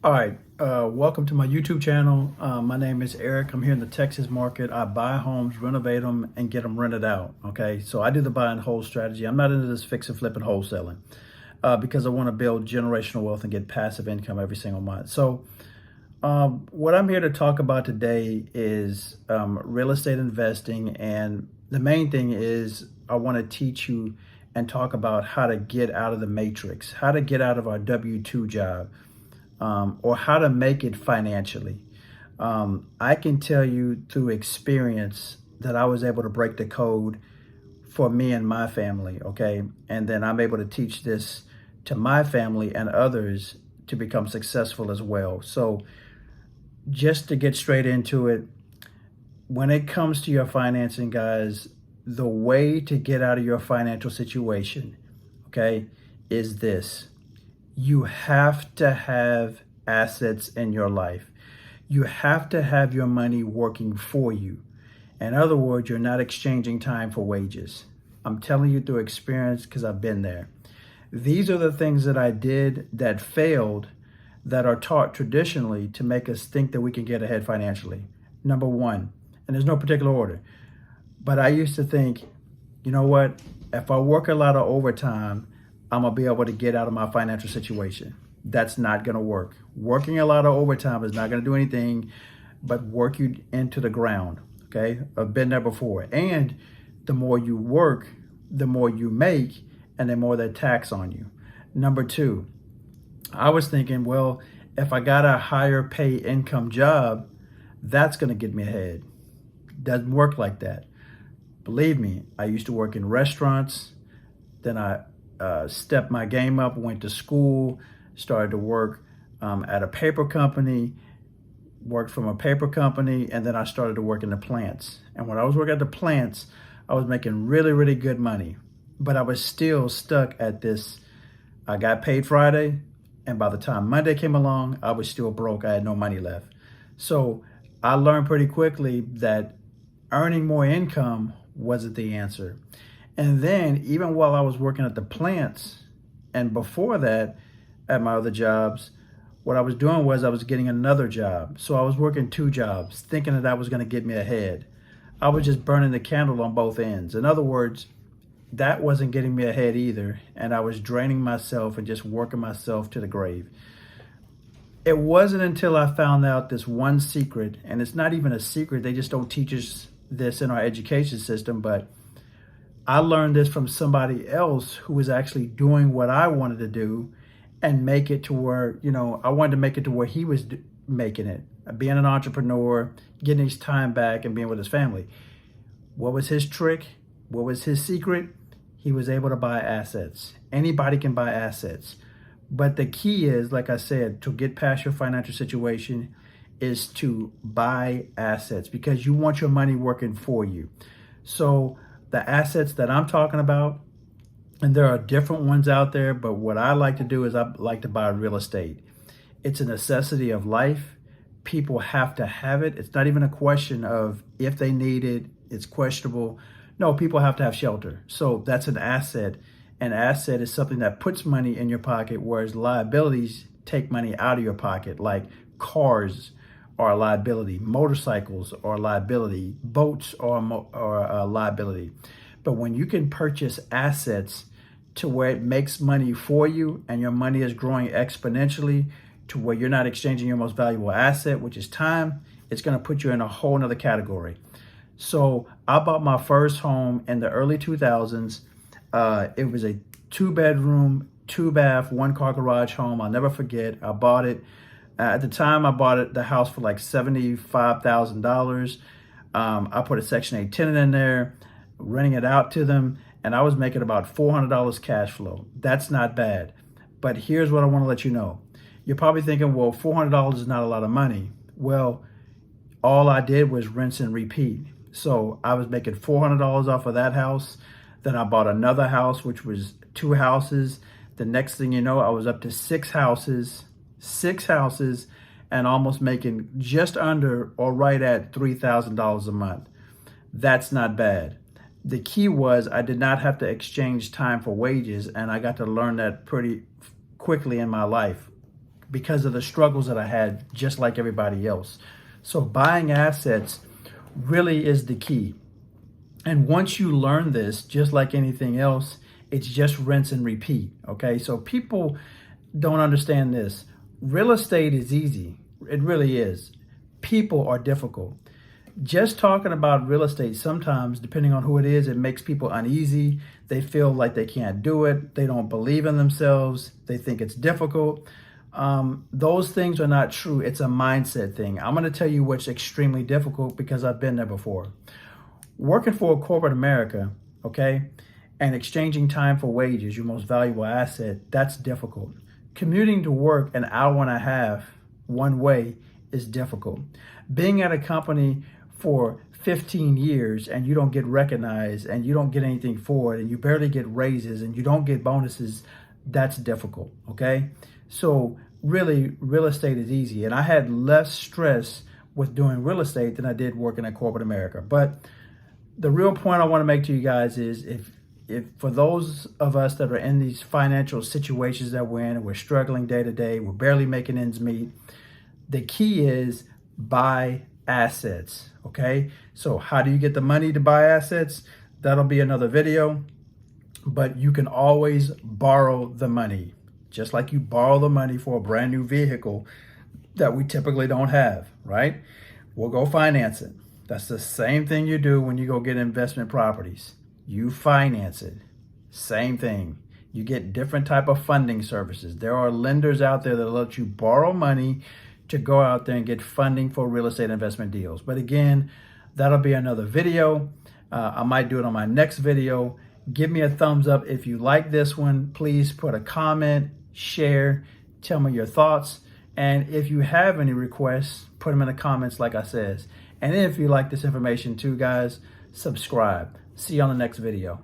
All right, welcome to my YouTube channel. My name is Eric. I'm here in the Texas market. I buy homes, renovate them, and get them rented out. Okay, so I do the buy and hold strategy. I'm not into this fix and flip and wholesaling because I want to build generational wealth and get passive income every single month. So, what I'm here to talk about today is real estate investing, and the main thing is I want to teach you and talk about how to get out of the matrix, how to get out of our W-2 job or how to make it financially. I can tell you through experience that I was able to break the code for me and my family, okay? And then I'm able to teach this to my family and others to become successful as well. So just to get straight into it, when it comes to your financing, guys, the way to get out of your financial situation, okay, is this. You have to have assets in your life. You have to have your money working for you. In other words, you're not exchanging time for wages. I'm telling you through experience because I've been there. These are the things that I did that failed that are taught traditionally to make us think that we can get ahead financially. Number one, and there's no particular order, but I used to think, you know what, if I work a lot of overtime, I'm gonna be able to get out of my financial situation. That's not gonna work. Working a lot of overtime is not gonna do anything but work you into the ground, okay? I've been there before. And the more you work, the more you make, and the more they tax on you. Number two, I was thinking, well, if I got a higher pay income job, that's gonna get me ahead. Doesn't work like that. Believe me, I used to work in restaurants, then I stepped my game up, went to school, started to work at a paper company, worked from a paper company, and then I started to work in the plants. And when I was working at the plants, I was making really, really good money, but I was still stuck at this. I got paid Friday, and by the time Monday came along, I was still broke. I had no money left. So I learned pretty quickly that earning more income wasn't the answer. And then even while I was working at the plants and before that at my other jobs, what I was doing was I was getting another job. So I was working two jobs thinking that was going to get me ahead. I was just burning the candle on both ends. In other words, that wasn't getting me ahead either. And I was draining myself and just working myself to the grave. It wasn't until I found out this one secret, and it's not even a secret, they just don't teach us this in our education system, but I learned this from somebody else who was actually doing what I wanted to do and make it to where, I wanted to make it to where he was making it, being an entrepreneur, getting his time back and being with his family. What was his trick? What was his secret? He was able to buy assets. Anybody can buy assets. But the key is, like I said, to get past your financial situation is to buy assets because you want your money working for you. So the assets that I'm talking about, and there are different ones out there, but what I like to do is I like to buy real estate. It's a necessity of life. People have to have it. It's not even a question of if they need it. It's questionable. No, people have to have shelter. So that's an asset. An asset is something that puts money in your pocket, whereas liabilities take money out of your pocket, like cars are a liability, motorcycles are a liability, boats are a liability. But when you can purchase assets to where it makes money for you and your money is growing exponentially to where you're not exchanging your most valuable asset, which is time, it's going to put you in a whole nother category. So I bought my first home in the early 2000s. It was a 2-bedroom, 2-bath, 1-car garage home. I'll never forget. I bought it. At the time, I bought the house for like $75,000. I put a Section 8 tenant in there, renting it out to them, and I was making about $400 cash flow. That's not bad. But here's what I want to let you know. You're probably thinking, well, $400 is not a lot of money. Well, all I did was rinse and repeat. So I was making $400 off of that house. Then I bought another house, which was 2 houses. The next thing you know, I was up to 6 houses, and almost making just under or right at $3,000 a month. That's not bad. The key was I did not have to exchange time for wages, and I got to learn that pretty quickly in my life. because of the struggles that I had, just like everybody else. So buying assets really is the key. And once you learn this, just like anything else, it's just rinse and repeat. Okay. So people don't understand this. Real estate is easy. It really is. People are difficult. Just talking about real estate, sometimes, depending on who it is, it makes people uneasy. They feel like they can't do it. They don't believe in themselves. They think it's difficult. Those things are not true. It's a mindset thing. I'm going to tell you what's extremely difficult because I've been there before. Working for corporate America, okay, and exchanging time for wages, your most valuable asset, that's difficult. Commuting to work an hour and a half one way is difficult. Being at a company for 15 years and you don't get recognized and you don't get anything for it and you barely get raises and you don't get bonuses, that's difficult, okay? So really, real estate is easy. And I had less stress with doing real estate than I did working at corporate America. But the real point I want to make to you guys is if for those of us that are in these financial situations that we're in and we're struggling day to day, we're barely making ends meet, the key is buy assets, okay? So how do you get the money to buy assets? That'll be another video, but you can always borrow the money, just like you borrow the money for a brand new vehicle that we typically don't have, right? We'll go finance it. That's the same thing you do when you go get investment properties. You finance it. Same thing. You get different type of funding services. There are lenders out there that let you borrow money to go out there and get funding for real estate investment deals. But again, that'll be another video. I might do it on my next video. Give me a thumbs up if you like this one. Please put a comment, share, tell me your thoughts. And if you have any requests, put them in the comments like I said. And if you like this information too, guys, subscribe. See you on the next video.